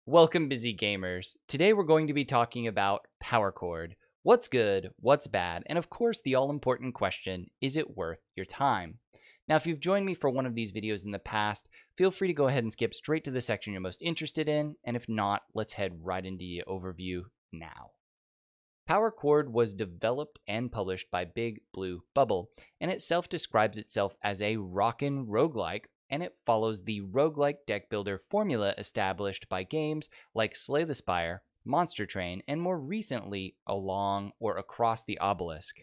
Welcome, busy gamers. Today we're going to be talking about Power Chord. What's good, what's bad, and of course the all-important question, is it worth your time? Now, if you've joined me for one of these videos in the past, feel free to go ahead and skip straight to the section you're most interested in, and if not, let's head right into the overview now. Power Chord was developed and published by Big Blue Bubble, and it self-describes itself as a Rock'n Roguelike, and it follows the roguelike deck builder formula established by games like Slay the Spire, Monster Train, and more recently, Along or Across the Obelisk.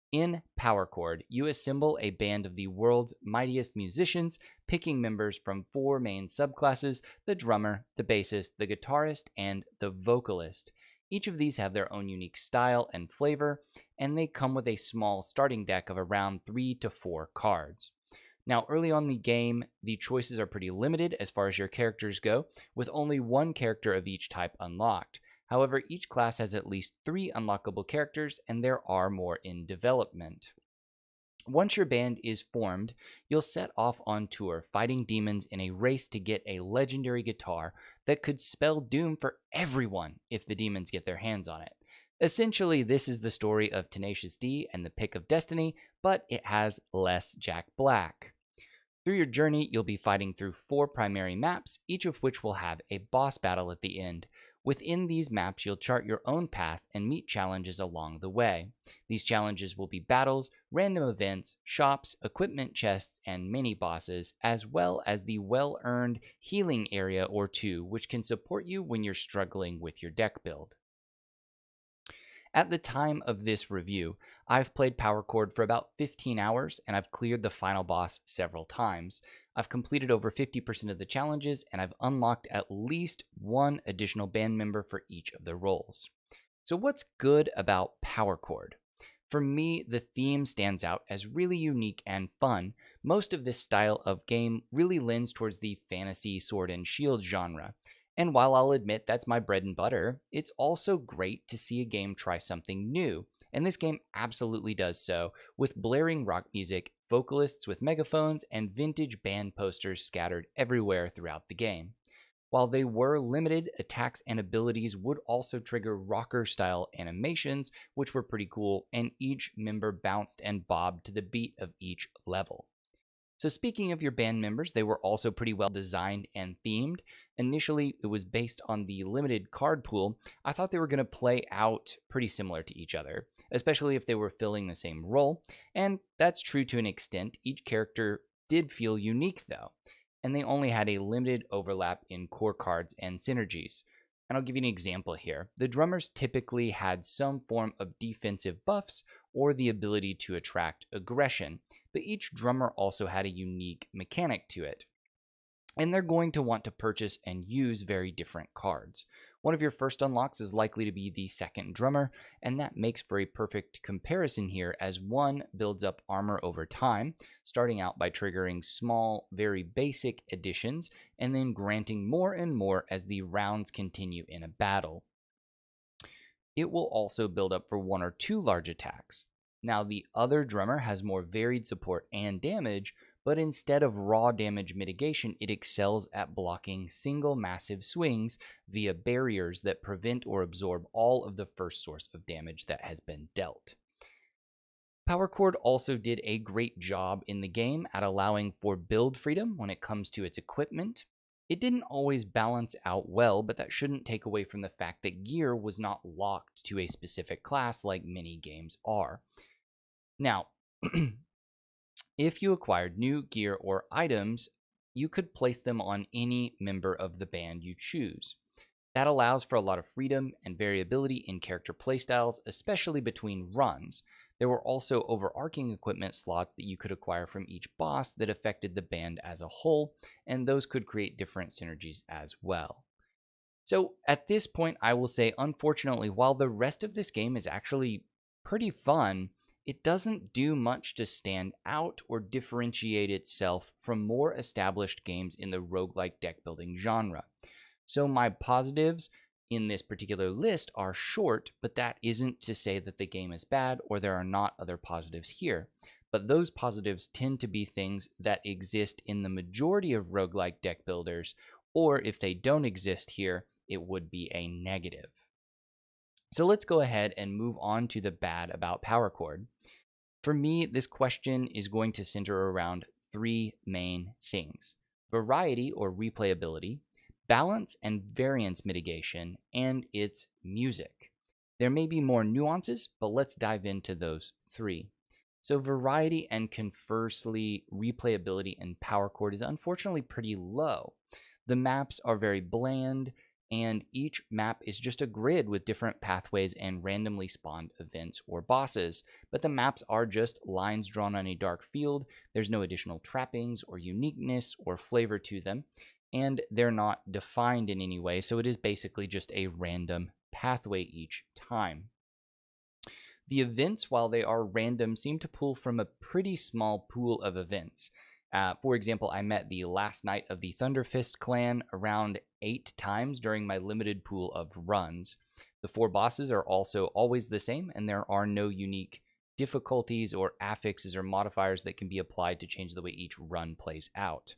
In Power Chord, you assemble a band of the world's mightiest musicians, picking members from four main subclasses: the drummer, the bassist, the guitarist, and the vocalist. Each of these have their own unique style and flavor, and they come with a small starting deck of around 3 to 4 cards. Now, early on in the game, the choices are pretty limited as far as your characters go, with only one character of each type unlocked. However, each class has at least 3 unlockable characters, and there are more in development. Once your band is formed, you'll set off on tour, fighting demons in a race to get a legendary guitar that could spell doom for everyone if the demons get their hands on it. Essentially, this is the story of Tenacious D and the Pick of Destiny, but it has less Jack Black. Through your journey, you'll be fighting through 4 primary maps, each of which will have a boss battle at the end. Within these maps, you'll chart your own path and meet challenges along the way. These challenges will be battles, random events, shops, equipment chests, and mini-bosses, as well as the well-earned healing area or 2, which can support you when you're struggling with your deck build. At the time of this review, I've played Power Chord for about 15 hours, and I've cleared the final boss several times. I've completed over 50% of the challenges, and I've unlocked at least one additional band member for each of the roles. So what's good about Power Chord? For me, the theme stands out as really unique and fun. Most of this style of game really lends towards the fantasy sword and shield genre. And while I'll admit that's my bread and butter, it's also great to see a game try something new. And this game absolutely does so, with blaring rock music, vocalists with megaphones, and vintage band posters scattered everywhere throughout the game. While they were limited, attacks and abilities would also trigger rocker-style animations, which were pretty cool, and each member bounced and bobbed to the beat of each level. So speaking of your band members, they were also pretty well designed and themed. Initially, it was based on the limited card pool. I thought they were going to play out pretty similar to each other, especially if they were filling the same role. And that's true to an extent. Each character did feel unique though, and they only had a limited overlap in core cards and synergies. And I'll give you an example here. The drummers typically had some form of defensive buffs or the ability to attract aggression, but each drummer also had a unique mechanic to it. And they're going to want to purchase and use very different cards. One of your first unlocks is likely to be the second drummer, and that makes for a perfect comparison here, as one builds up armor over time, starting out by triggering small, very basic additions, and then granting more and more as the rounds continue in a battle. It will also build up for 1 or 2 large attacks. Now, the other drummer has more varied support and damage, but instead of raw damage mitigation, it excels at blocking single massive swings via barriers that prevent or absorb all of the first source of damage that has been dealt. Power Chord also did a great job in the game at allowing for build freedom when it comes to its equipment. It didn't always balance out well, but that shouldn't take away from the fact that gear was not locked to a specific class like many games are. Now, if you acquired new gear or items, you could place them on any member of the band you choose. That allows for a lot of freedom and variability in character playstyles, especially between runs. There were also overarching equipment slots that you could acquire from each boss that affected the band as a whole, and those could create different synergies as well. So at this point, I will say, unfortunately, while the rest of this game is actually pretty fun, it doesn't do much to stand out or differentiate itself from more established games in the roguelike deck building genre. So my positives in this particular list are short, but that isn't to say that the game is bad or there are not other positives here. But those positives tend to be things that exist in the majority of roguelike deck builders, or if they don't exist here, it would be a negative. So let's go ahead and move on to the bad about Power Chord. For me, this question is going to center around three main things: variety or replayability, balance and variance mitigation, and its music. There may be more nuances, but let's dive into those three. So variety and conversely replayability in Power Chord is unfortunately pretty low. The maps are very bland, and each map is just a grid with different pathways and randomly spawned events or bosses. But the maps are just lines drawn on a dark field. There's no additional trappings or uniqueness or flavor to them, and they're not defined in any way, so it is basically just a random pathway each time. The events, while they are random, seem to pull from a pretty small pool of events. For example, I met the last night of the Thunderfist clan around 8 times during my limited pool of runs. The 4 bosses are also always the same, and there are no unique difficulties or affixes or modifiers that can be applied to change the way each run plays out.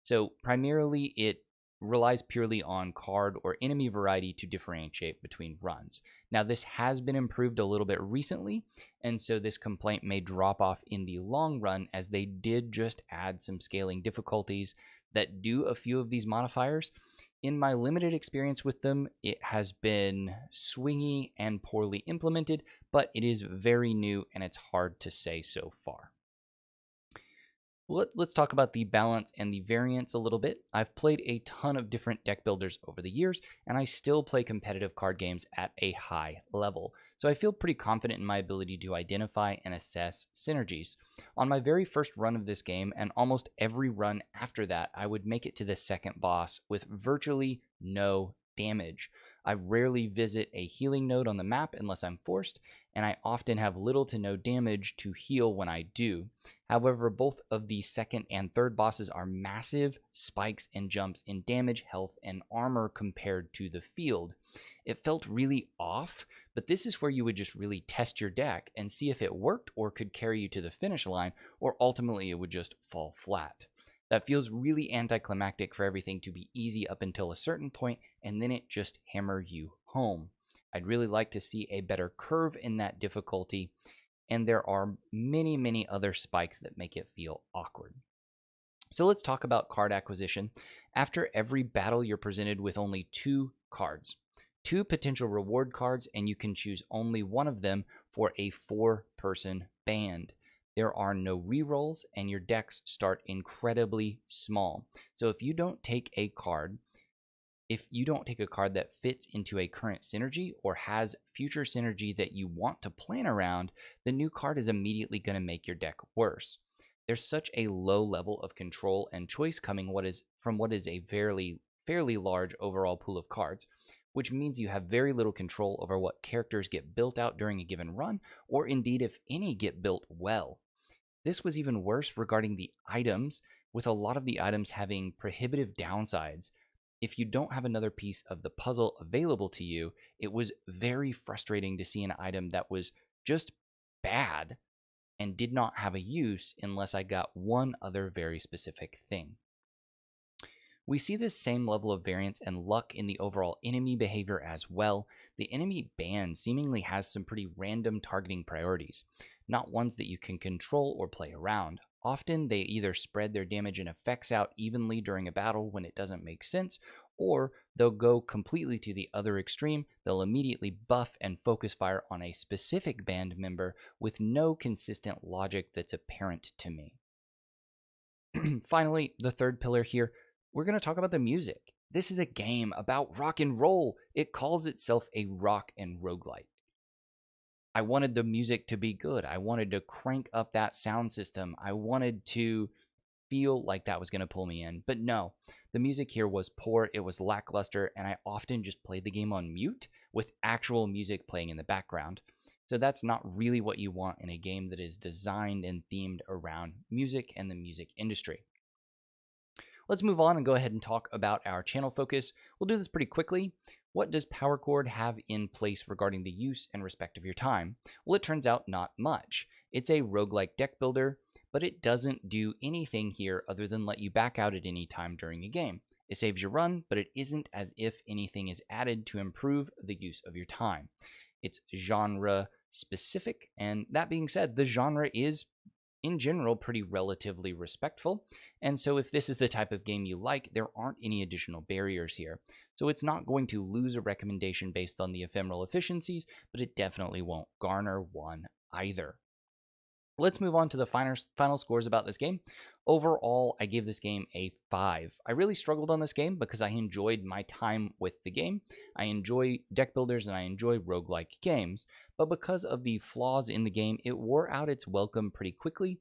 So primarily it relies purely on card or enemy variety to differentiate between runs. Now, this has been improved a little bit recently, and so this complaint may drop off in the long run, as they did just add some scaling difficulties that do a few of these modifiers. In my limited experience with them, it has been swingy and poorly implemented, but it is very new and it's hard to say so far. Let's talk about the balance and the variance a little bit. I've played a ton of different deck builders over the years, and I still play competitive card games at a high level. So I feel pretty confident in my ability to identify and assess synergies. On my very first run of this game, and almost every run after that, I would make it to the second boss with virtually no damage. I rarely visit a healing node on the map unless I'm forced, and I often have little to no damage to heal when I do. However, both of the second and third bosses are massive spikes and jumps in damage, health, and armor compared to the field. It felt really off, but this is where you would just really test your deck and see if it worked or could carry you to the finish line, or ultimately it would just fall flat. That feels really anticlimactic for everything to be easy up until a certain point, and then it just hammer you home. I'd really like to see a better curve in that difficulty, and there are many, many other spikes that make it feel awkward. So let's talk about card acquisition. After every battle, you're presented with only 2 cards. 2 potential reward cards, and you can choose only one of them for a 4-person band. There are no rerolls, and your decks start incredibly small. So if you don't take a card that fits into a current synergy or has future synergy that you want to plan around, the new card is immediately going to make your deck worse. There's such a low level of control and choice coming from what is a fairly large overall pool of cards, which means you have very little control over what characters get built out during a given run, or indeed if any get built well. This was even worse regarding the items, with a lot of the items having prohibitive downsides. If you don't have another piece of the puzzle available to you, it was very frustrating to see an item that was just bad and did not have a use unless I got one other very specific thing. We see this same level of variance and luck in the overall enemy behavior as well. The enemy band seemingly has some pretty random targeting priorities, not ones that you can control or play around. Often they either spread their damage and effects out evenly during a battle when it doesn't make sense, or they'll go completely to the other extreme. They'll immediately buff and focus fire on a specific band member with no consistent logic that's apparent to me. Finally, the third pillar here, we're going to talk about the music. This is a game about rock and roll. It calls itself a Rock'n Roguelike. I wanted the music to be good. I wanted to crank up that sound system. I wanted to feel like that was going to pull me in. But no, the music here was poor. It was lackluster, and I often just played the game on mute with actual music playing in the background. So that's not really what you want in a game that is designed and themed around music and the music industry. Let's move on and go ahead and talk about our channel focus. We'll do this pretty quickly. What does Power Chord have in place regarding the use and respect of your time? Well, it turns out not much. It's a roguelike deck builder, but it doesn't do anything here other than let you back out at any time during a game. It saves your run, but it isn't as if anything is added to improve the use of your time. It's genre specific, and that being said, the genre is in general pretty relatively respectful, and so if this is the type of game you like, there aren't any additional barriers here. So it's not going to lose a recommendation based on the ephemeral efficiencies, but it definitely won't garner one either. Let's move on to the final scores about this game. Overall, I gave this game a 5. I really struggled on this game because I enjoyed my time with the game. I enjoy deck builders and I enjoy roguelike games, but because of the flaws in the game, it wore out its welcome pretty quickly.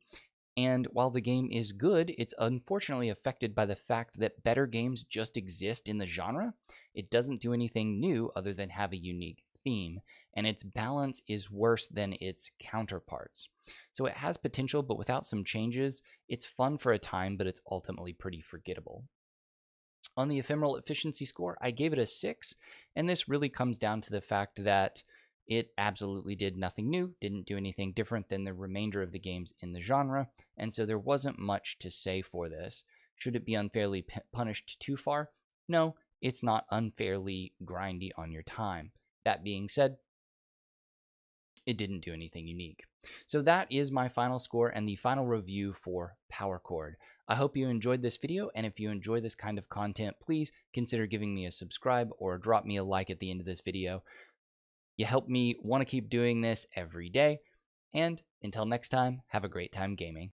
And while the game is good, it's unfortunately affected by the fact that better games just exist in the genre. It doesn't do anything new other than have a unique theme, and its balance is worse than its counterparts. So it has potential, but without some changes, it's fun for a time, but it's ultimately pretty forgettable. On the ephemeral efficiency score, I gave it a 6, and this really comes down to the fact that it absolutely did nothing new, didn't do anything different than the remainder of the games in the genre, and so there wasn't much to say for this. Should it be unfairly punished too far? No, it's not unfairly grindy on your time. That being said, it didn't do anything unique. So that is my final score and the final review for Power Chord. I hope you enjoyed this video, and if you enjoy this kind of content, please consider giving me a subscribe or drop me a like at the end of this video. You help me want to keep doing this every day, and until next time, have a great time gaming.